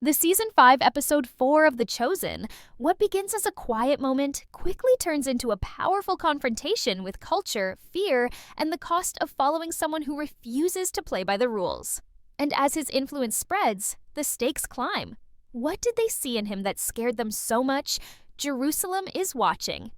The Season 5, Episode 4 of The Chosen, what begins as a quiet moment quickly turns into a powerful confrontation with culture, fear, and the cost of following someone who refuses to play by the rules. And as his influence spreads, the stakes climb. What did they see in him that scared them so much? Jerusalem is watching.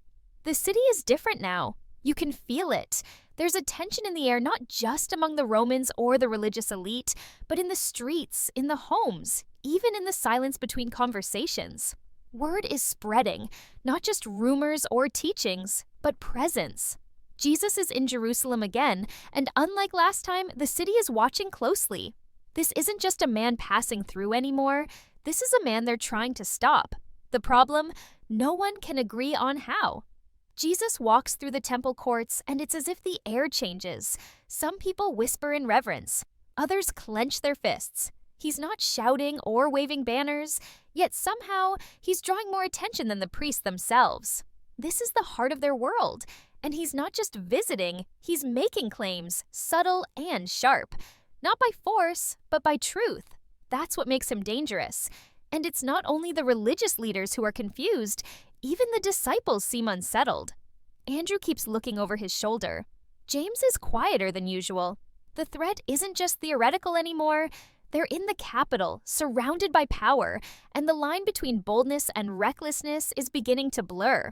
The city is different now. You can feel it. There's a tension in the air not just among the Romans or the religious elite, but in the streets, in the homes, even in the silence between conversations. Word is spreading, not just rumors or teachings, but presence. Jesus is in Jerusalem again, and unlike last time, the city is watching closely. This isn't just a man passing through anymore. This is a man they're trying to stop. The problem? No one can agree on how. Jesus walks through the temple courts, and it's as if the air changes. Some people whisper in reverence. Others clench their fists. He's not shouting or waving banners, yet somehow he's drawing more attention than the priests themselves. This is the heart of their world, and he's not just visiting, he's making claims, subtle and sharp. Not by force, but by truth. That's what makes him dangerous. And it's not only the religious leaders who are confused, even the disciples seem unsettled. Andrew keeps looking over his shoulder. James is quieter than usual. The threat isn't just theoretical anymore. They're in the capital, surrounded by power, and the line between boldness and recklessness is beginning to blur.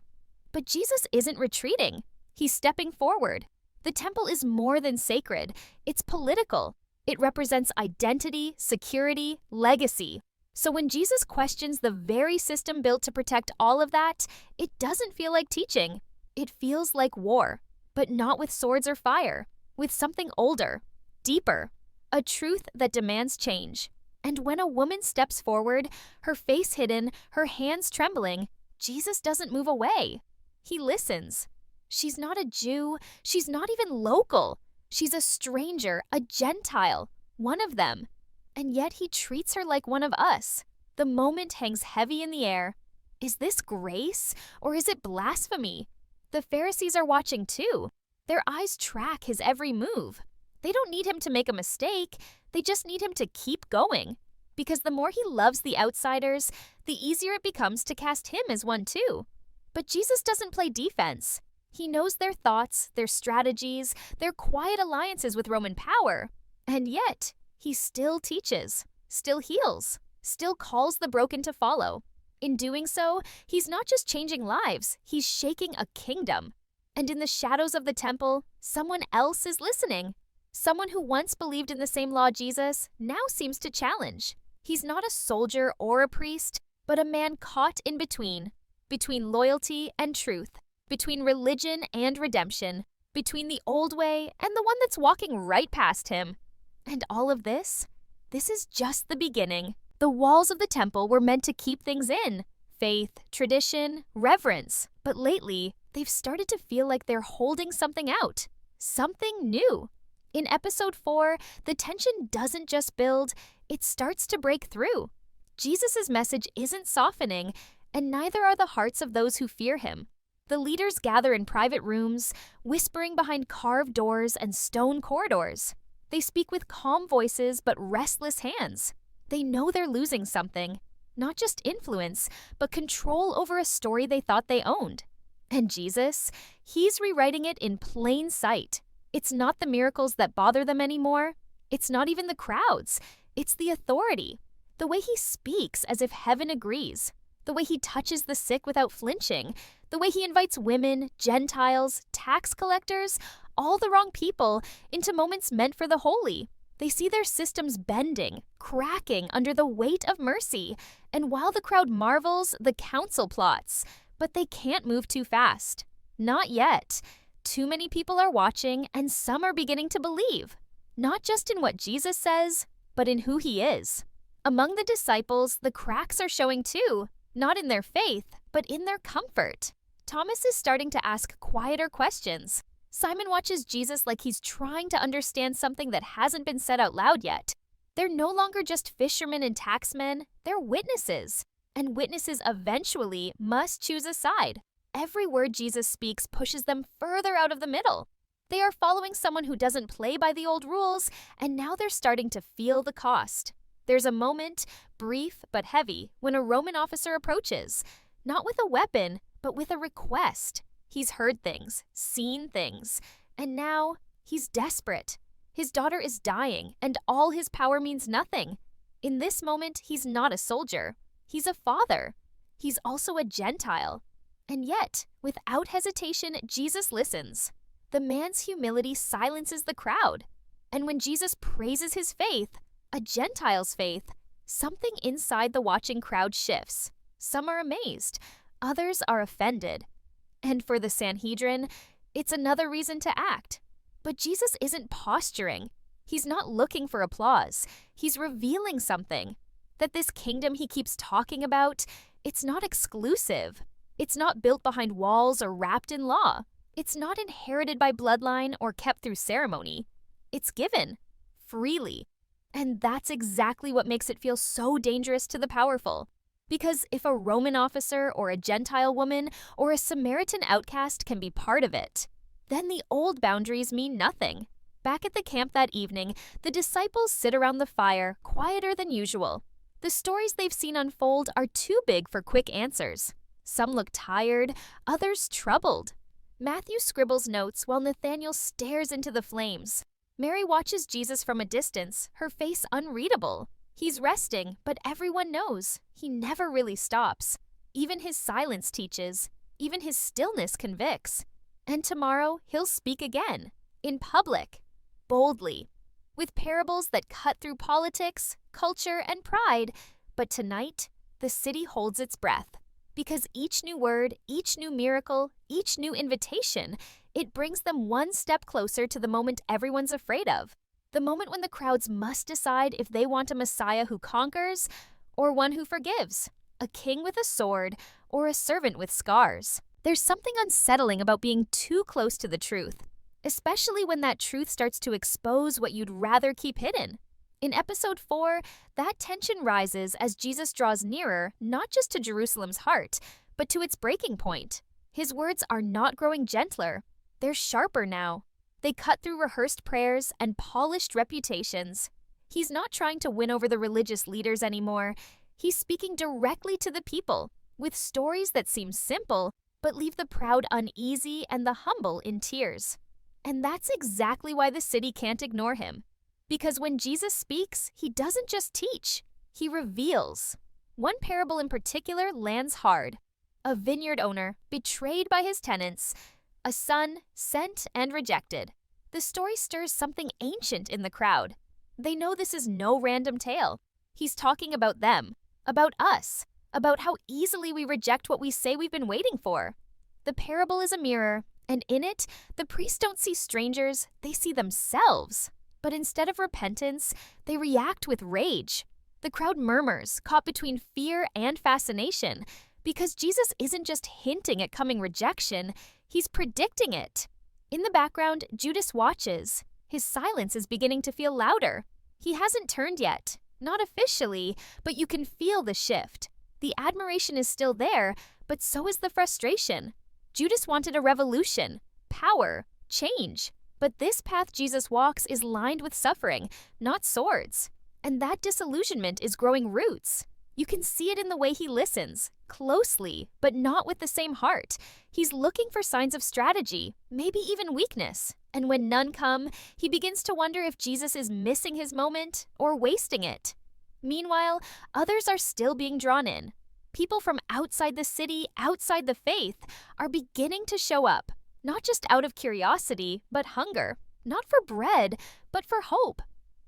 But Jesus isn't retreating. He's stepping forward. The temple is more than sacred. It's political. It represents identity, security, legacy. So when Jesus questions the very system built to protect all of that, it doesn't feel like teaching. It feels like war, but not with swords or fire, with something older, deeper, a truth that demands change. And when a woman steps forward, her face hidden, her hands trembling, Jesus doesn't move away. He listens. She's not a Jew. She's not even local. She's a stranger, a Gentile, one of them. And yet he treats her like one of us. The moment hangs heavy in the air. Is this grace, or is it blasphemy? The Pharisees are watching too. Their eyes track his every move. They don't need him to make a mistake. They just need him to keep going. Because the more he loves the outsiders, the easier it becomes to cast him as one too. But Jesus doesn't play defense. He knows their thoughts, their strategies, their quiet alliances with Roman power. And yet, he still teaches, still heals, still calls the broken to follow. In doing so, he's not just changing lives, he's shaking a kingdom. And in the shadows of the temple, someone else is listening. Someone who once believed in the same law Jesus now seems to challenge. He's not a soldier or a priest, but a man caught in between loyalty and truth, between religion and redemption, between the old way and the one that's walking right past him. And all of this is just the beginning. The walls of the temple were meant to keep things in. Faith, tradition, reverence. But lately, they've started to feel like they're holding something out. Something new. In episode 4, the tension doesn't just build, it starts to break through. Jesus' message isn't softening, and neither are the hearts of those who fear him. The leaders gather in private rooms, whispering behind carved doors and stone corridors. They speak with calm voices but restless hands. They know they're losing something. Not just influence, but control over a story they thought they owned. And Jesus, he's rewriting it in plain sight. It's not the miracles that bother them anymore. It's not even the crowds. It's the authority. The way he speaks as if heaven agrees. The way he touches the sick without flinching. The way he invites women, Gentiles, tax collectors, all the wrong people, into moments meant for the holy. They see their systems bending, cracking under the weight of mercy. And while the crowd marvels, the council plots. But they can't move too fast. Not yet. Too many people are watching, and some are beginning to believe. Not just in what Jesus says, but in who he is. Among the disciples, the cracks are showing too. Not in their faith, but in their comfort. Thomas is starting to ask quieter questions. Simon watches Jesus like he's trying to understand something that hasn't been said out loud yet. They're no longer just fishermen and taxmen, they're witnesses. And witnesses eventually must choose a side. Every word Jesus speaks pushes them further out of the middle. They are following someone who doesn't play by the old rules, and now they're starting to feel the cost. There's a moment, brief but heavy, when a Roman officer approaches, not with a weapon, but with a request. He's heard things, seen things, and now he's desperate. His daughter is dying, and all his power means nothing. In this moment, he's not a soldier. He's a father. He's also a Gentile. And yet, without hesitation, Jesus listens. The man's humility silences the crowd. And when Jesus praises his faith, a Gentile's faith, something inside the watching crowd shifts. Some are amazed. Others are offended. And for the Sanhedrin, it's another reason to act. But Jesus isn't posturing. He's not looking for applause. He's revealing something. That this kingdom he keeps talking about, it's not exclusive. It's not built behind walls or wrapped in law. It's not inherited by bloodline or kept through ceremony. It's given, freely. And that's exactly what makes it feel so dangerous to the powerful. Because if a Roman officer or a Gentile woman or a Samaritan outcast can be part of it, then the old boundaries mean nothing. Back at the camp that evening, the disciples sit around the fire, quieter than usual. The stories they've seen unfold are too big for quick answers. Some look tired, others troubled. Matthew scribbles notes while Nathanael stares into the flames. Mary watches Jesus from a distance, her face unreadable. He's resting, but everyone knows he never really stops. Even his silence teaches. Even his stillness convicts. And tomorrow, he'll speak again. In public. Boldly. With parables that cut through politics, culture, and pride. But tonight, the city holds its breath. Because each new word, each new miracle, each new invitation, it brings them one step closer to the moment everyone's afraid of. The moment when the crowds must decide if they want a Messiah who conquers or one who forgives, a king with a sword or a servant with scars. There's something unsettling about being too close to the truth, especially when that truth starts to expose what you'd rather keep hidden. In episode 4, that tension rises as Jesus draws nearer, not just to Jerusalem's heart, but to its breaking point. His words are not growing gentler. They're sharper now. They cut through rehearsed prayers and polished reputations. He's not trying to win over the religious leaders anymore. He's speaking directly to the people, with stories that seem simple, but leave the proud uneasy and the humble in tears. And that's exactly why the city can't ignore him. Because when Jesus speaks, he doesn't just teach, he reveals. One parable in particular lands hard. A vineyard owner betrayed by his tenants, a son sent and rejected. The story stirs something ancient in the crowd. They know this is no random tale. He's talking about them, about us, about how easily we reject what we say we've been waiting for. The parable is a mirror, and in it, the priests don't see strangers, they see themselves. But instead of repentance, they react with rage. The crowd murmurs, caught between fear and fascination, because Jesus isn't just hinting at coming rejection, he's predicting it. In the background, Judas watches. His silence is beginning to feel louder. He hasn't turned yet, not officially, but you can feel the shift. The admiration is still there, but so is the frustration. Judas wanted a revolution, power, change. But this path Jesus walks is lined with suffering, not swords. And that disillusionment is growing roots. You can see it in the way he listens, closely, but not with the same heart. He's looking for signs of strategy, maybe even weakness. And when none come, he begins to wonder if Jesus is missing his moment or wasting it. Meanwhile, others are still being drawn in. People from outside the city, outside the faith, are beginning to show up. Not just out of curiosity, but hunger. Not for bread, but for hope.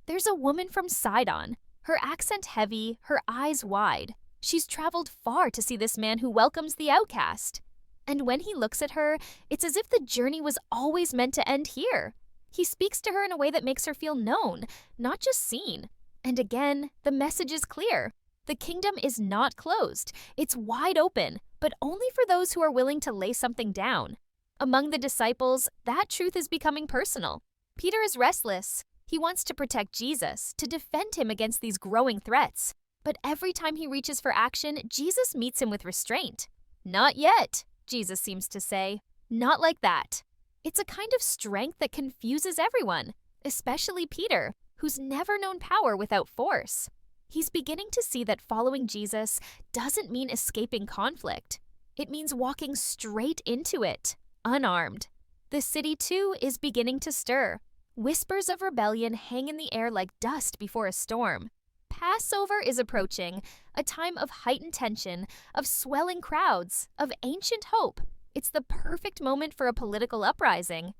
There's a woman from Sidon, her accent heavy, her eyes wide. She's traveled far to see this man who welcomes the outcast. And when he looks at her, it's as if the journey was always meant to end here. He speaks to her in a way that makes her feel known, not just seen. And again, the message is clear. The kingdom is not closed. It's wide open, but only for those who are willing to lay something down. Among the disciples, that truth is becoming personal. Peter is restless. He wants to protect Jesus, to defend him against these growing threats. But every time he reaches for action, Jesus meets him with restraint. Not yet, Jesus seems to say. Not like that. It's a kind of strength that confuses everyone, especially Peter, who's never known power without force. He's beginning to see that following Jesus doesn't mean escaping conflict. It means walking straight into it, unarmed. The city, too, is beginning to stir. Whispers of rebellion hang in the air like dust before a storm. Passover is approaching, a time of heightened tension, of swelling crowds, of ancient hope. It's the perfect moment for a political uprising.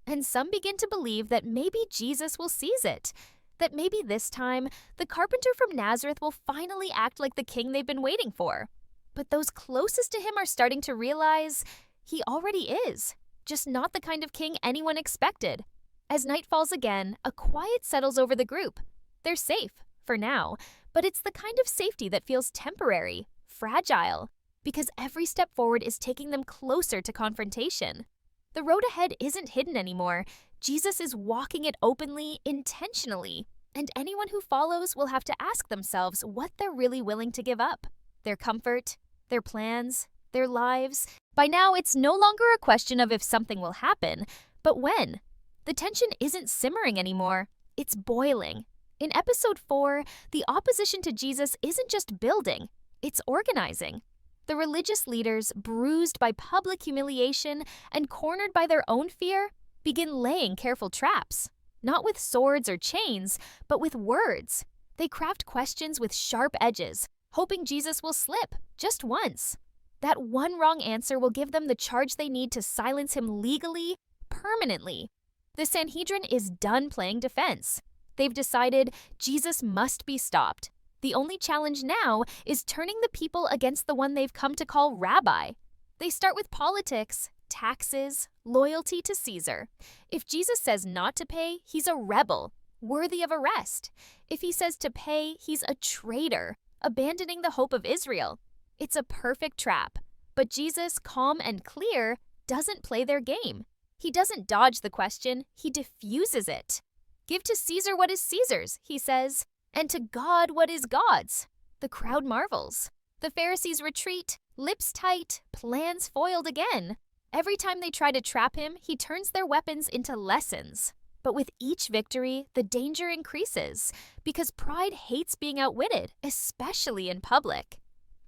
And some begin to believe that maybe Jesus will seize it, that maybe this time the carpenter from Nazareth will finally act like the king they've been waiting for. But those closest to him are starting to realize he already is, just not the kind of king anyone expected. As night falls again, a quiet settles over the group. They're safe, for now, but it's the kind of safety that feels temporary, fragile, because every step forward is taking them closer to confrontation. The road ahead isn't hidden anymore. Jesus is walking it openly, intentionally, and anyone who follows will have to ask themselves what they're really willing to give up. Their comfort, their plans, their lives. By now, it's no longer a question of if something will happen, but when. The tension isn't simmering anymore, it's boiling. In episode 4, the opposition to Jesus isn't just building, it's organizing. The religious leaders, bruised by public humiliation and cornered by their own fear, begin laying careful traps. Not with swords or chains, but with words. They craft questions with sharp edges, hoping Jesus will slip, just once. That one wrong answer will give them the charge they need to silence him legally, permanently. The Sanhedrin is done playing defense. They've decided Jesus must be stopped. The only challenge now is turning the people against the one they've come to call rabbi. They start with politics, taxes, loyalty to Caesar. If Jesus says not to pay, he's a rebel, worthy of arrest. If he says to pay, he's a traitor, abandoning the hope of Israel. It's a perfect trap. But Jesus, calm and clear, doesn't play their game. He doesn't dodge the question, he diffuses it. Give to Caesar what is Caesar's, he says, and to God what is God's. The crowd marvels. The Pharisees retreat, lips tight, plans foiled again. Every time they try to trap him, he turns their weapons into lessons. But with each victory, the danger increases, because pride hates being outwitted, especially in public.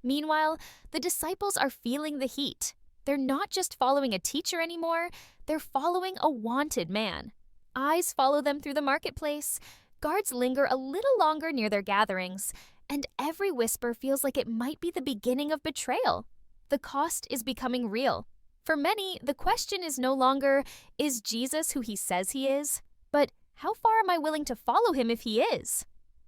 Meanwhile, the disciples are feeling the heat. They're not just following a teacher anymore, they're following a wanted man. Eyes follow them through the marketplace. Guards linger a little longer near their gatherings, and every whisper feels like it might be the beginning of betrayal. The cost is becoming real. For many, the question is no longer, is Jesus who he says he is? But how far am I willing to follow him if he is?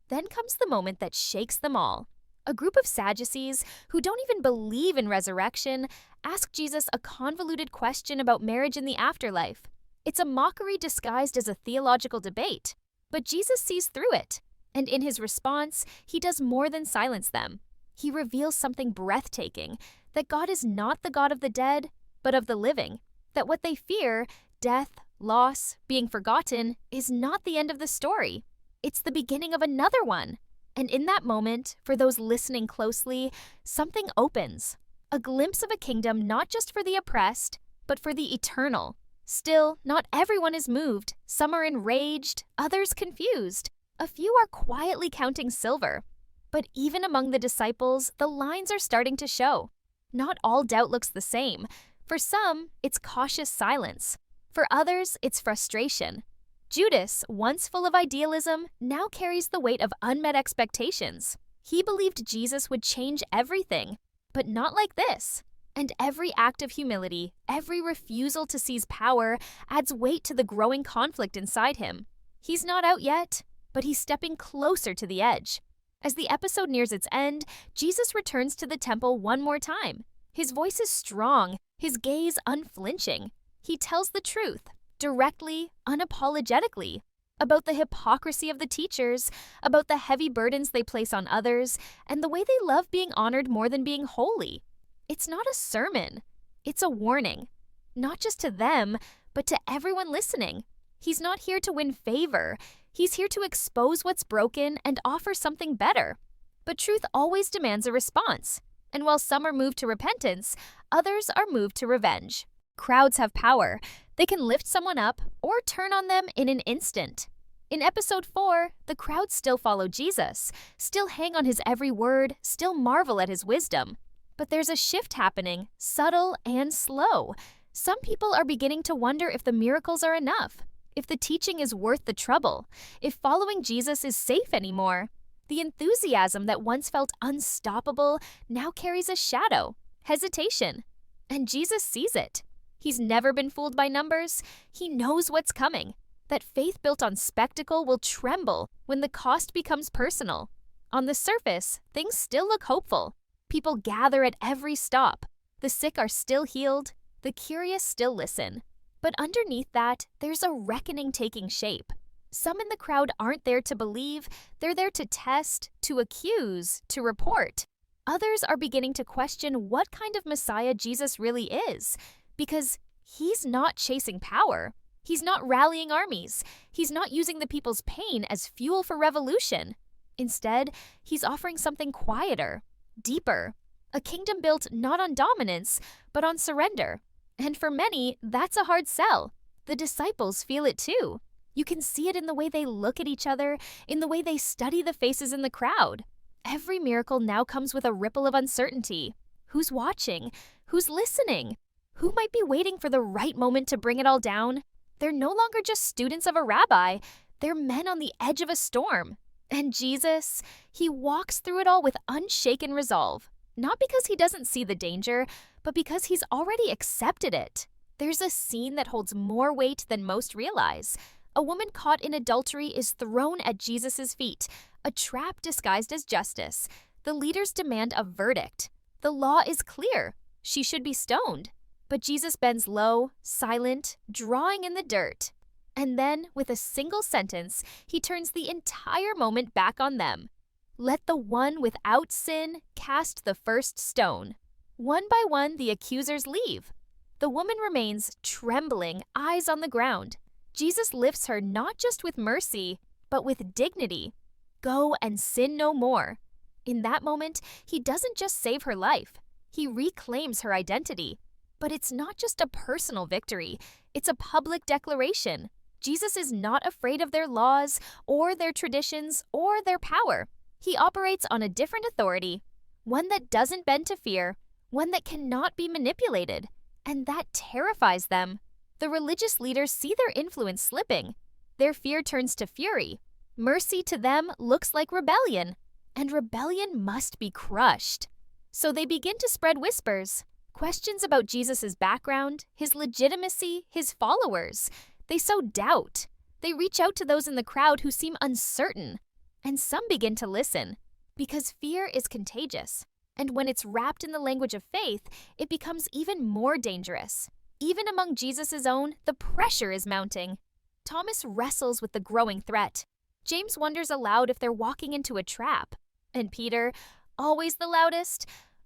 Then comes the moment that shakes them all. A group of Sadducees, who don't even believe in resurrection, ask Jesus a convoluted question about marriage in the afterlife. It's a mockery disguised as a theological debate. But Jesus sees through it, and in his response, he does more than silence them. He reveals something breathtaking, that God is not the God of the dead, but of the living, that what they fear, death, loss, being forgotten, is not the end of the story. It's the beginning of another one. And in that moment, for those listening closely, something opens. A glimpse of a kingdom not just for the oppressed, but for the eternal. Still, not everyone is moved. Some are enraged, others confused. A few are quietly counting silver. But even among the disciples, the lines are starting to show. Not all doubt looks the same. For some, it's cautious silence. For others, it's frustration. Judas, once full of idealism, now carries the weight of unmet expectations. He believed Jesus would change everything, but not like this. And every act of humility, every refusal to seize power, adds weight to the growing conflict inside him. He's not out yet, but he's stepping closer to the edge. As the episode nears its end, Jesus returns to the temple one more time. His voice is strong, his gaze unflinching. He tells the truth, directly, unapologetically, about the hypocrisy of the teachers, about the heavy burdens they place on others, and the way they love being honored more than being holy. It's not a sermon. It's a warning. Not just to them, but to everyone listening. He's not here to win favor. He's here to expose what's broken and offer something better. But truth always demands a response. And while some are moved to repentance, others are moved to revenge. Crowds have power. They can lift someone up or turn on them in an instant. In episode 4, the crowd still follow Jesus, still hang on his every word, still marvel at his wisdom. But there's a shift happening, subtle and slow. Some people are beginning to wonder if the miracles are enough, if the teaching is worth the trouble, if following Jesus is safe anymore. The enthusiasm that once felt unstoppable now carries a shadow, hesitation. And Jesus sees it. He's never been fooled by numbers. He knows what's coming. That faith built on spectacle will tremble when the cost becomes personal. On the surface, things still look hopeful. People gather at every stop. The sick are still healed. The curious still listen. But underneath that, there's a reckoning taking shape. Some in the crowd aren't there to believe. They're there to test, to accuse, to report. Others are beginning to question what kind of Messiah Jesus really is, because he's not chasing power. He's not rallying armies. He's not using the people's pain as fuel for revolution. Instead, he's offering something quieter, deeper, a kingdom built not on dominance, but on surrender. And for many, that's a hard sell. The disciples feel it too. You can see it in the way they look at each other, in the way they study the faces in the crowd. Every miracle now comes with a ripple of uncertainty. Who's watching? Who's listening? Who might be waiting for the right moment to bring it all down? They're no longer just students of a rabbi. They're men on the edge of a storm. And Jesus, he walks through it all with unshaken resolve. Not because he doesn't see the danger, but because he's already accepted it. There's a scene that holds more weight than most realize. A woman caught in adultery is thrown at Jesus' feet, a trap disguised as justice. The leaders demand a verdict. The law is clear. She should be stoned. But Jesus bends low, silent, drawing in the dirt. And then, with a single sentence, he turns the entire moment back on them. Let the one without sin cast the first stone. One by one, the accusers leave. The woman remains trembling, eyes on the ground. Jesus lifts her not just with mercy, but with dignity. Go and sin no more. In that moment, he doesn't just save her life. He reclaims her identity. But it's not just a personal victory. It's a public declaration. Jesus is not afraid of their laws or their traditions or their power. He operates on a different authority, one that doesn't bend to fear, one that cannot be manipulated. And that terrifies them. The religious leaders see their influence slipping. Their fear turns to fury. Mercy to them looks like rebellion. And rebellion must be crushed. So they begin to spread whispers. Questions about Jesus' background, his legitimacy, his followers. They sow doubt. They reach out to those in the crowd who seem uncertain. And some begin to listen, because fear is contagious. And when it's wrapped in the language of faith, it becomes even more dangerous. Even among Jesus' own, the pressure is mounting. Thomas wrestles with the growing threat. James wonders aloud if they're walking into a trap. And Peter, always the loudest,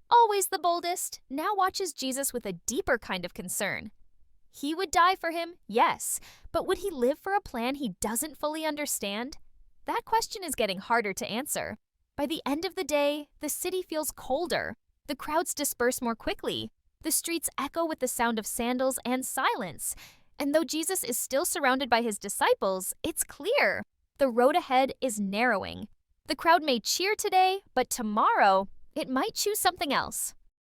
always the boldest, now watches Jesus with a deeper kind of concern. He would die for him, yes, but would he live for a plan he doesn't fully understand? That question is getting harder to answer. By the end of the day, the city feels colder. The crowds disperse more quickly. The streets echo with the sound of sandals and silence. And though Jesus is still surrounded by his disciples, it's clear. The road ahead is narrowing. The crowd may cheer today, but tomorrow, it might choose something else.